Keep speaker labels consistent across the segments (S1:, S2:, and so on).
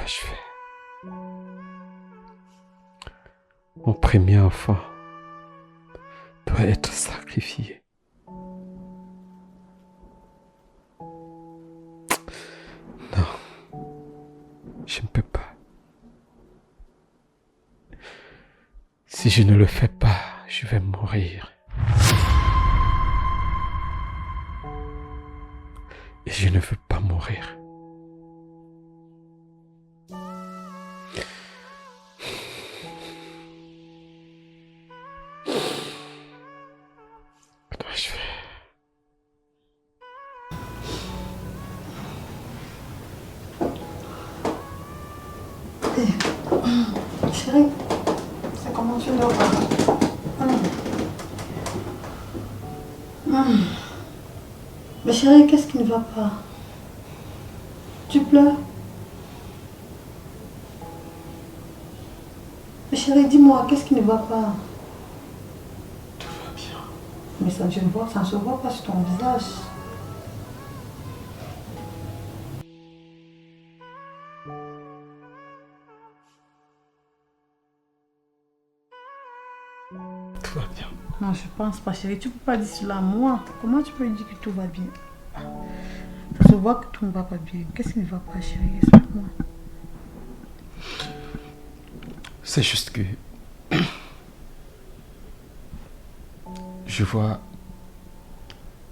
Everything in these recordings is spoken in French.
S1: dois-je faire? Mon premier enfant doit être sacrifié. Non, je ne peux pas. Si je ne le fais pas, je vais mourir. Et je ne veux pas mourir. Que dois-je faire?
S2: Chérie, c'est comment tu dors pas? Mais chérie, qu'est-ce qui ne va pas? Tu pleures? Mais chérie, dis-moi, qu'est-ce qui ne va pas?
S1: Tout va bien.
S2: Mais ça, ça ne se voit pas sur ton visage.
S1: Tout va bien.
S2: Non, je pense pas, chérie. Tu peux pas dire cela à moi. Comment tu peux dire que tout va bien? Ça se voit que tout ne va pas bien. Qu'est-ce qui ne va pas, chérie? Explique-moi.
S1: C'est juste que je vois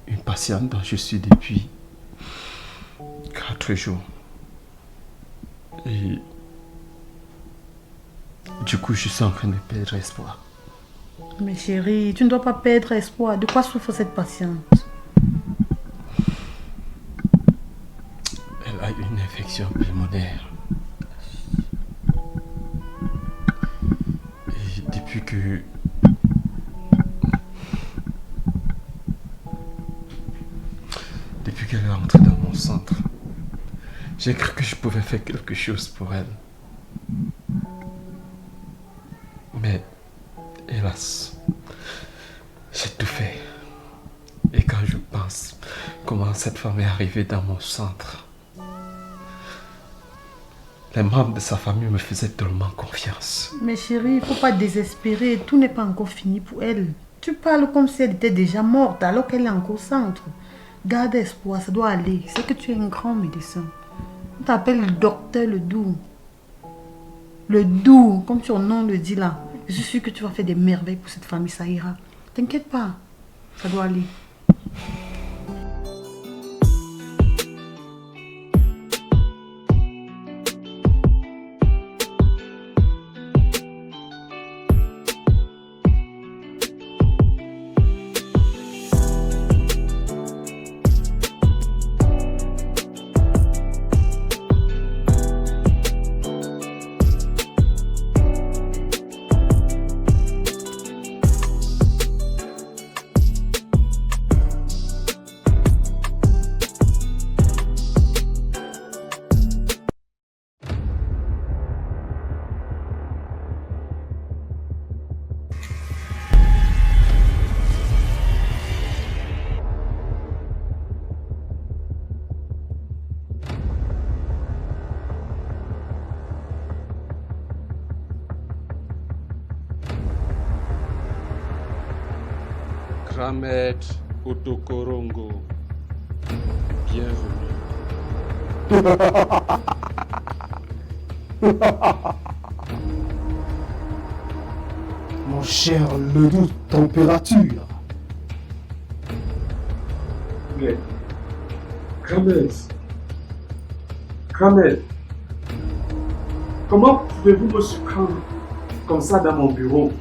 S1: une patiente dont je suis depuis 4 jours. Et du coup, je suis en train de perdre espoir.
S2: Mais chérie, tu ne dois pas perdre espoir. De quoi souffre cette patiente?
S1: Elle a une infection pulmonaire. Et depuis qu'elle est entrée dans mon centre, j'ai cru que je pouvais faire quelque chose pour elle. Mais, hélas, j'ai tout fait. Et quand je pense comment cette femme est arrivée dans mon centre, les membres de sa famille me faisaient tellement confiance.
S2: Mais chérie, il ne faut pas désespérer. Tout n'est pas encore fini pour elle. Tu parles comme si elle était déjà morte alors qu'elle est encore au centre. Garde espoir, ça doit aller. C'est que tu es un grand médecin. On t'appelle le docteur Ledoux. Ledoux, comme ton nom le dit là. Je suis sûre que tu vas faire des merveilles pour cette famille, ça ira. T'inquiète pas, ça doit aller.
S1: Kramet Otokorongo, bienvenue.
S3: Mon cher Ledoux, température.
S4: Mais, Kramet, comment pouvez-vous me surprendre comme ça dans mon bureau?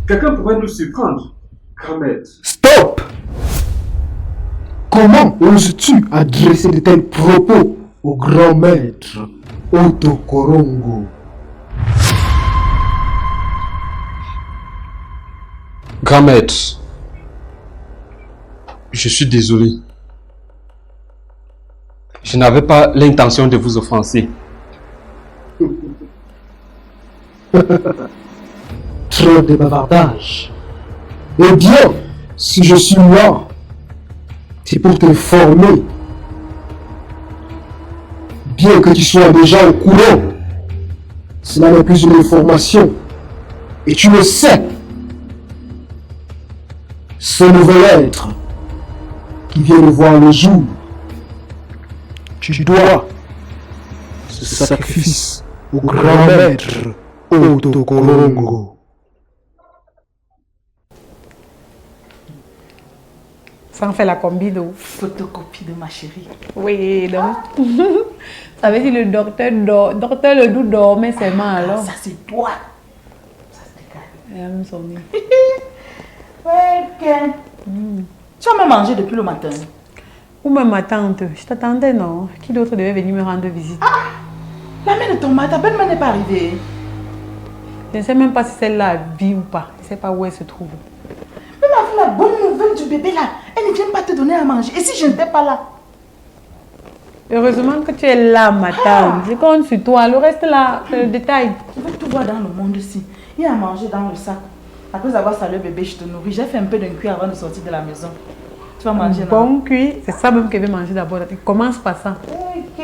S4: Quelqu'un pourrait nous surprendre, Kramet.
S3: Stop! Comment oses-tu adresser de tels propos au grand maître Otokorongo?
S1: Grand maître, je suis désolé. Je n'avais pas l'intention de vous offenser.
S3: Trop de bavardage. Eh bien, si je suis là, c'est pour te former. Bien que tu sois déjà au courant, cela n'est plus une information. Et tu le sais. Ce nouvel être qui vient de voir le jour, tu dois ce sacrifice au grand maître Otokorongo.
S2: Ça en fait la combi de
S5: Photocopie de ma chérie.
S2: Oui, donc. Ça veut dire le docteur le doux dormait seulement alors.
S5: Ça c'est toi. Ça c'est calme.
S2: Elle aime son nez.
S5: Ouais, ok. Tu as même mangé depuis le matin.
S2: Ou même ma tante, je t'attendais non. Qui d'autre devait venir me rendre visite?
S5: La mère de ton mari, ta belle-mère n'est pas arrivée.
S2: Je ne sais même pas si celle-là vit ou pas. Je ne sais pas où elle se trouve.
S5: Même avec la bonne nouvelle du bébé là, elle ne vient pas te donner à manger. Et si je n'étais pas là?
S2: Heureusement que tu es là, ma tante. Je compte sur toi. Le reste là, c'est le détail.
S5: Tu veux tout voir dans le monde ici. Il y a à manger dans le sac. Après avoir salué le bébé, je te nourris. J'ai fait un peu d'un cuit avant de sortir de la maison. Tu vas manger, non?
S2: Bon cuit, c'est ça même qu'elle veut manger d'abord. Commence par ça.
S5: Ok.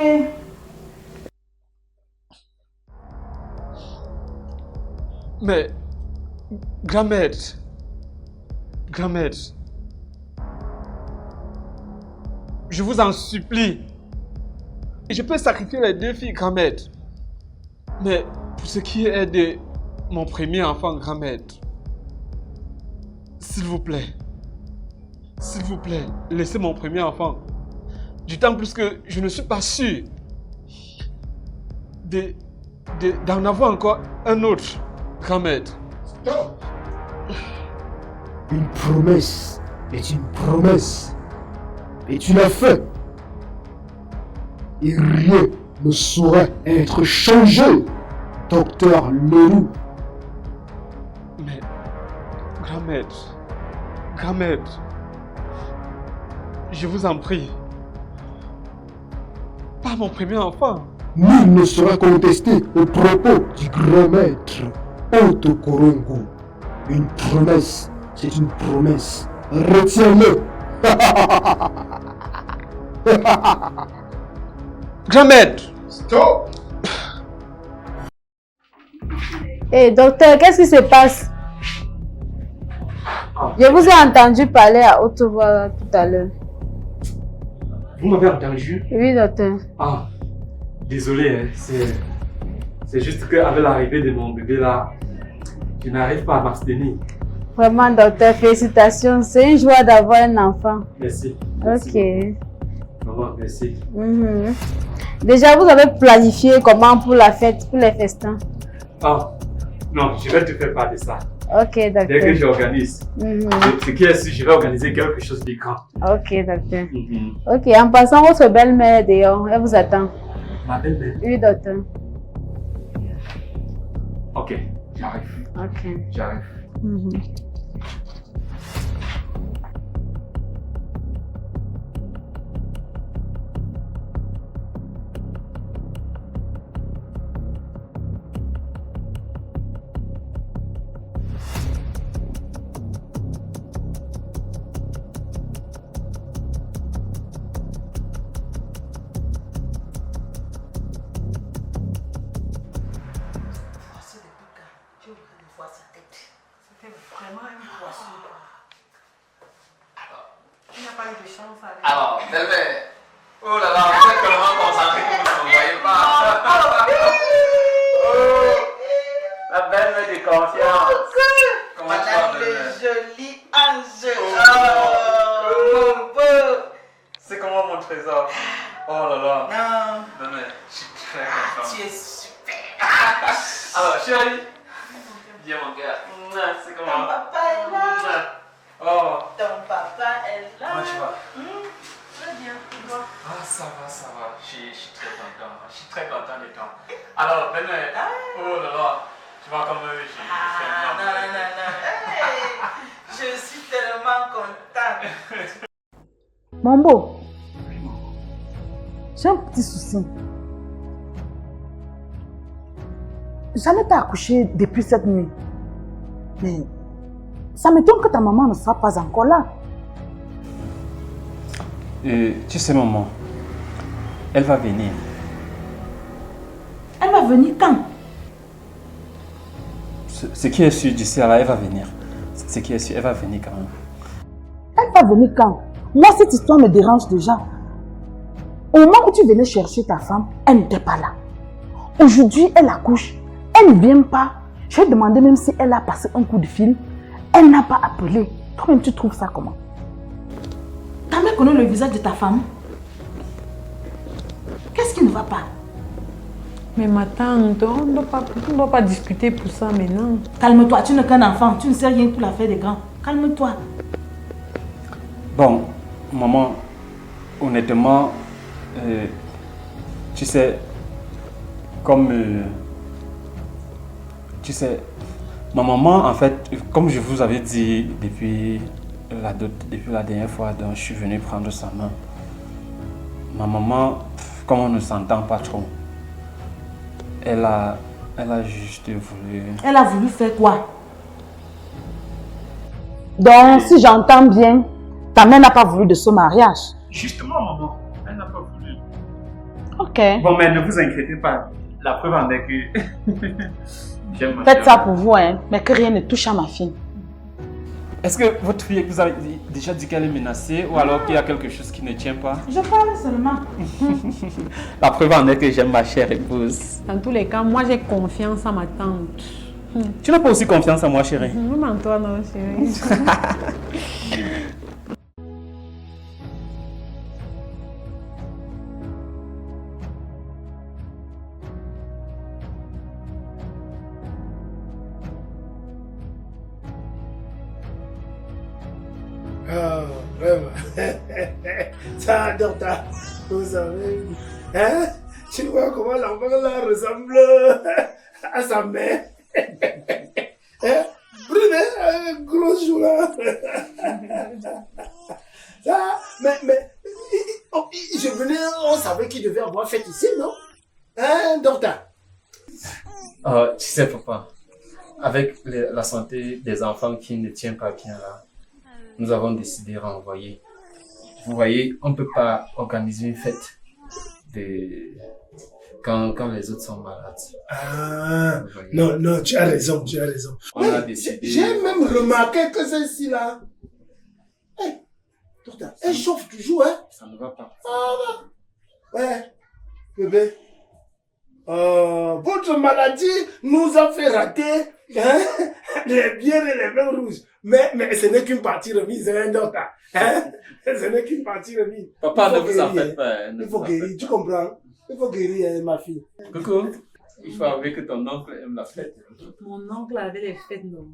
S1: Mais, grand-mère, je vous en supplie. Je peux sacrifier les 2 filles, grand-mère. Mais pour ce qui est de mon premier enfant, grand-mère, s'il vous plaît, laissez mon premier enfant. D'autant plus que je ne suis pas sûr d'en avoir encore un autre, grand-mère.
S3: Stop. Une promesse est une promesse. Et tu l'as fait. Et rien ne saurait être changé, docteur Leroux.
S1: Mais, grand-mère, je vous en prie. Pas mon premier enfant.
S3: Nul ne sera contesté au propos du grand maître Otokorongo. Une promesse, c'est une promesse. Retiens-le.
S1: Grand-mère!
S3: Stop.
S6: Hé, docteur, qu'est-ce qui se passe? Je vous ai entendu parler à haute voix tout à l'heure.
S4: Vous m'avez entendu?
S6: Oui, docteur.
S4: Ah, désolé, hein, c'est juste qu'avec l'arrivée de mon bébé là, je n'arrive pas à m'abstenir.
S6: Vraiment, docteur, félicitations. C'est une joie d'avoir un enfant.
S4: Merci.
S6: Ok.
S4: Maman, merci.
S6: Mhm. Déjà, vous avez planifié comment pour la fête, pour les festins?
S4: Ah, non, je vais te faire part de ça.
S6: Ok,
S4: Dès que
S6: docteur.
S4: j'organise,
S6: Mhm.
S4: ce qui est sûr, je vais organiser quelque chose de grand.
S6: Ok, docteur. Ok, en passant, votre belle-mère est dehors, elle vous attend.
S4: Ma belle-mère.
S6: Oui, docteur.
S4: Ok, j'arrive.
S6: Ok.
S4: J'arrive.
S6: Mhm.
S1: Alors, belle-mère. Oh là là, vous êtes tellement concentré que vous ne me voyez pas. Oh, la belle-mère de confiance. Comment tu vas,
S5: Madame
S1: belle-mère?
S5: le joli ange.
S1: Oh.
S5: Mon beau.
S1: C'est comment mon trésor? Oh là là.
S5: Non.
S1: Belle-mère, je suis très content.
S5: Tu es super.
S1: Alors, chérie. Viens, mon gars. C'est
S5: Ton
S1: comment?
S5: papa est là.
S1: Oh.
S5: Ton papa est là.
S1: Comment tu vas?
S5: Très bien. Et toi?
S1: Ah, ça va, ça va. Je suis très content. Je suis très content de toi. Alors, belle-mère. Oh là là. Tu vois comme je suis
S5: Ah, non. Hey, je suis tellement contente.
S2: Mambo, j'ai un petit souci. J'en étais accouchée depuis cette nuit. Mais ça m'étonne que ta maman ne soit pas encore là.
S7: Tu sais, maman, elle va venir.
S5: venir quand?
S4: Ce qui est sûr d'ici à là, elle va venir. Ce qui est sûr, elle va venir quand même.
S5: Elle va venir quand? Moi, cette histoire me dérange déjà. Au moment où tu venais chercher ta femme, elle n'était pas là. Aujourd'hui, elle accouche. Elle ne vient pas. Je vais demander même si elle a passé un coup de fil. Elle n'a pas appelé. Toi-même, tu trouves ça comment? Ta mère connaît le visage de ta femme. Qu'est-ce qui ne va pas?
S2: Mais ma tante, on ne doit pas discuter pour ça maintenant.
S5: Calme-toi, tu n'es qu'un enfant. Tu ne sais rien pour l'affaire des grands. Calme-toi.
S4: Bon, maman, honnêtement, tu sais, tu sais, ma maman, en fait, comme je vous avais dit depuis la dernière fois dont je suis venu prendre sa main, ma maman, comme on ne s'entend pas trop, elle a juste voulu...
S5: Elle a voulu faire quoi? Donc, si j'entends bien, ta mère n'a pas voulu de ce mariage.
S4: Justement, maman, elle n'a pas voulu.
S5: Ok.
S4: Bon, mais ne vous inquiétez pas, la preuve en est que... j'aime ma
S5: Faites
S4: fille.
S5: ça pour vous, hein, mais que rien ne touche à ma fille.
S4: Est-ce que votre fille vous a déjà dit qu'elle est menacée ou alors qu'il y a quelque chose qui ne tient pas?
S5: Je parle seulement.
S4: La preuve en est que j'aime ma chère épouse.
S2: Dans tous les cas, moi j'ai confiance en ma tante.
S4: Tu n'as pas aussi confiance en moi, chérie?
S2: Même en toi, non, chérie.
S3: Ah, vraiment. Ça, Dorta, vous savez, hein? Tu vois comment l'enfant là ressemble à sa mère? Hein? Brune, un gros jour là. Ça, mais, je venais, on savait qu'il devait avoir fête ici, non? Hein, Dorta?
S4: Tu sais, papa, avec la santé des enfants qui ne tient pas bien là, nous avons décidé de renvoyer. Vous voyez, on ne peut pas organiser une fête quand les autres sont malades.
S3: Ah,
S4: Vous voyez.
S3: non, non, tu as raison, tu as raison.
S4: On a
S3: Oui,
S4: décidé-
S3: j'ai même remarqué que celle-ci là, hey, Dorta, elle chauffe toujours, hein?
S4: Ça ne va pas.
S3: Ouais, bébé. Votre maladie nous a fait rater hein, les bières et les vins rouges. Mais ce n'est qu'une partie remise, hein, Dorta. Hein? Ce n'est qu'une partie remise.
S4: Papa,
S3: Il
S4: ne
S3: faut
S4: vous en
S3: guérir,
S4: faites pas. hein, ne
S3: Il faut
S4: vous en
S3: guérir,
S4: faites
S3: tu comprends? Il faut guérir, hein, ma fille.
S4: pas. Coucou, il faut avouer que ton oncle aime la fête.
S2: Mon oncle avait les fêtes, non.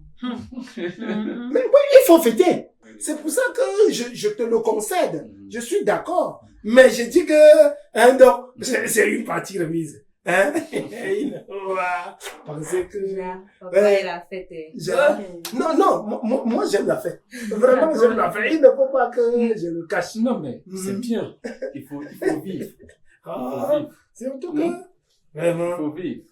S3: Mais oui, il faut fêter. C'est pour ça que je te le concède. Je suis d'accord. Mais je dis que, hein, donc, c'est une partie remise. Hein? Il va penser que... Ouais.
S2: la fête.
S3: Non, non, moi j'aime la fête. Vraiment, j'aime la fête. Il ne faut pas que je le cache.
S4: Non, mais c'est bien. Il faut vivre.
S3: Ah, c'est en tout cas.
S4: Il
S3: Vraiment.
S4: faut vivre.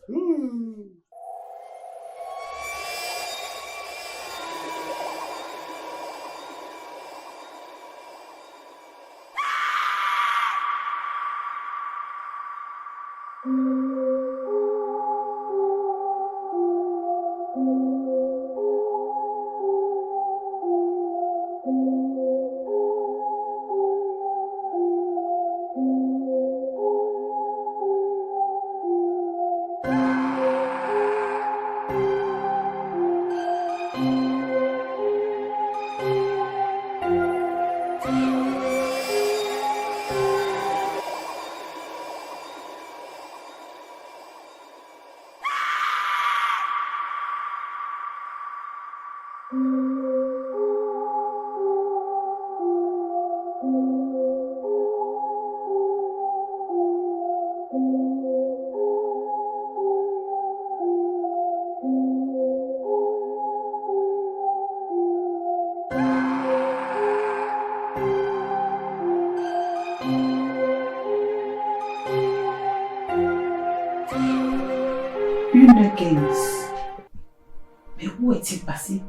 S5: Mais où est-il passé?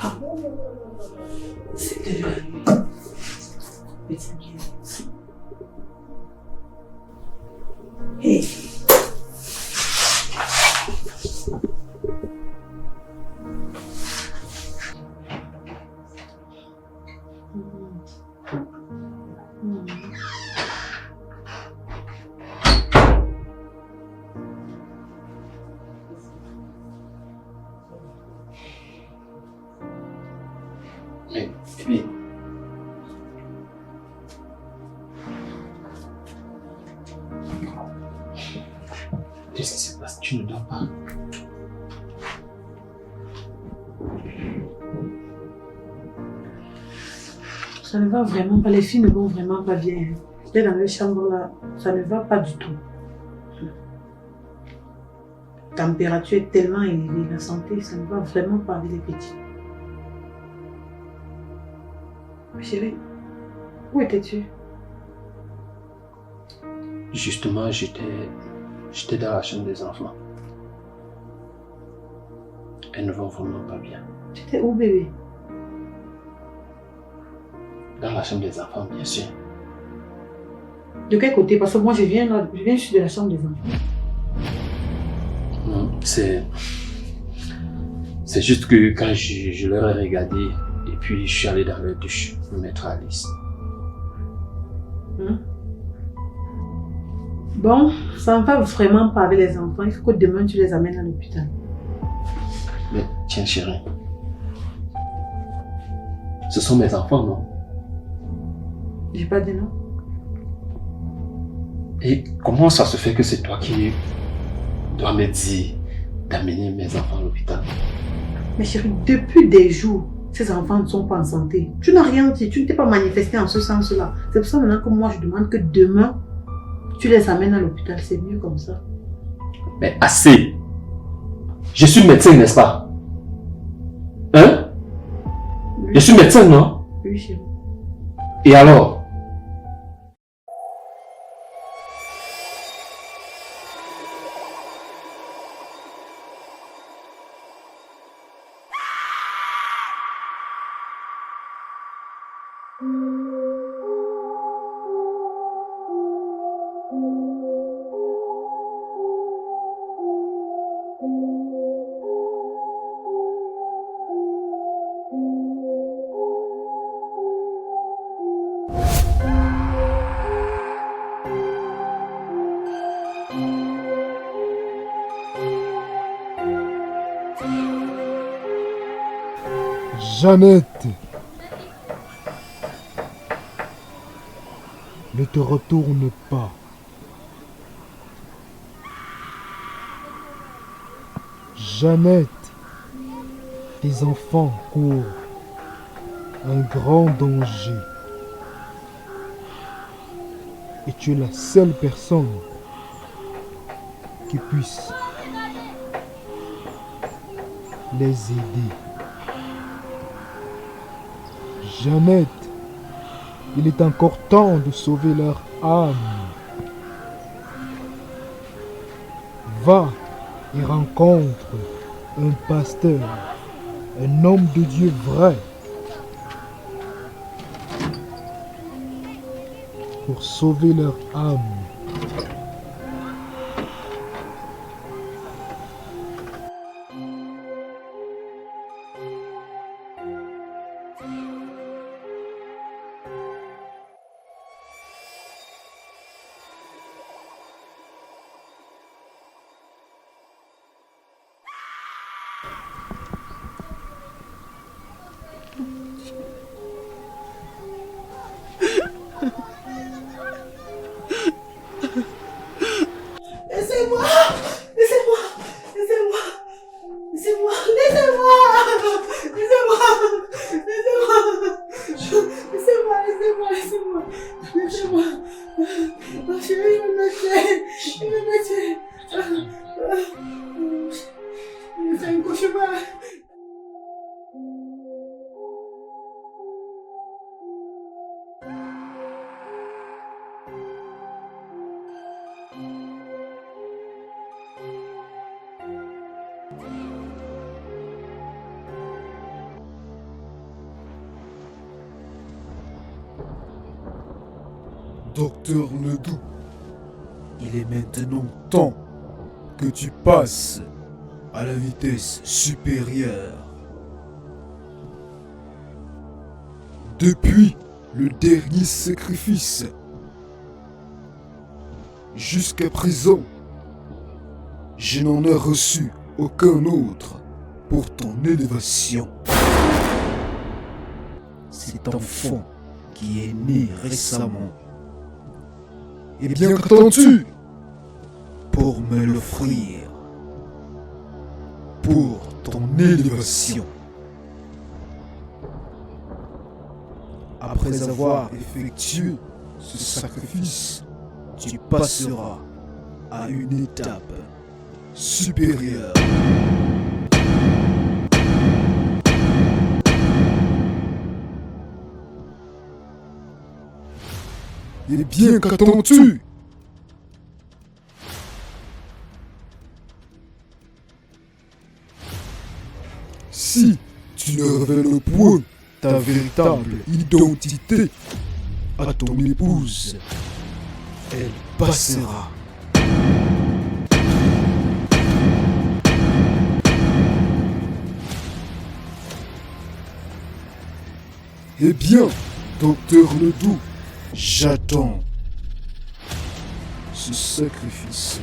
S5: Ah. C'est de la nuit. Petit bien.
S4: Mais, Bibi. Qu'est-ce qui se passe? Tu ne dors pas?
S2: Ça ne va vraiment pas, les filles ne vont vraiment pas bien. J'étais dans les chambres là, ça ne va pas du tout. La température est tellement élevée, la santé, ça ne va vraiment pas avec les petits. Ma chérie, où étais-tu?
S4: Justement, j'étais dans la chambre des enfants. Elles ne vont vraiment pas bien.
S2: Tu étais où, bébé?
S4: Dans la chambre des enfants, bien sûr.
S2: De quel côté? Parce que moi, je viens juste de la chambre des enfants.
S4: Non, c'est juste que quand je leur ai regardé, et puis je suis allé dans leur douche me mettre à l'aise.
S2: Bon, ça ne va vraiment pas avec les enfants. Il faut que demain, tu les amènes à l'hôpital.
S4: Mais tiens, chérie. Ce sont mes enfants, non?
S2: J'ai pas dit non.
S4: Et comment ça se fait que c'est toi qui dois me dire d'amener mes enfants à l'hôpital?
S2: Mais chérie, depuis des jours, ces enfants ne sont pas en santé. Tu n'as rien dit, tu ne t'es pas manifesté en ce sens-là. C'est pour ça maintenant que moi je demande que demain, tu les amènes à l'hôpital. C'est mieux comme ça.
S4: Mais assez! Je suis médecin, n'est-ce pas? Hein?
S2: Oui.
S4: Je suis médecin, non?
S2: Oui, chérie.
S4: Et alors?
S3: Jeannette, ne te retourne pas. Jeannette, tes enfants courent un grand danger. Et tu es la seule personne qui puisse les aider. Jeannette, il est encore temps de sauver leur âme. Va et rencontre un pasteur, un homme de Dieu vrai, pour sauver leur âme.
S2: Laissez-moi! Laissez-moi! Laissez-moi! Laissez-moi! Laissez-moi! Laissez-moi! Laissez-moi! Laissez-moi! Laissez-moi! Laissez-moi! Ma chérie, je vais me tuer! Je vais me tuer! C'est un cauchemar!
S3: Docteur Ledoux, il est maintenant temps que tu passes à la vitesse supérieure. Depuis le dernier sacrifice, jusqu'à présent, je n'en ai reçu aucun autre pour ton élévation. cet enfant qui est né récemment. Eh bien, qu'attends-tu pour me l'offrir? Pour ton élévation. Après avoir effectué ce sacrifice, tu passeras à une étape supérieure. Eh bien, qu'attends-tu? Si tu ne révèles point ta véritable identité à ton épouse, elle passera. Eh bien, docteur Ledoux, j'attends ce sacrifice.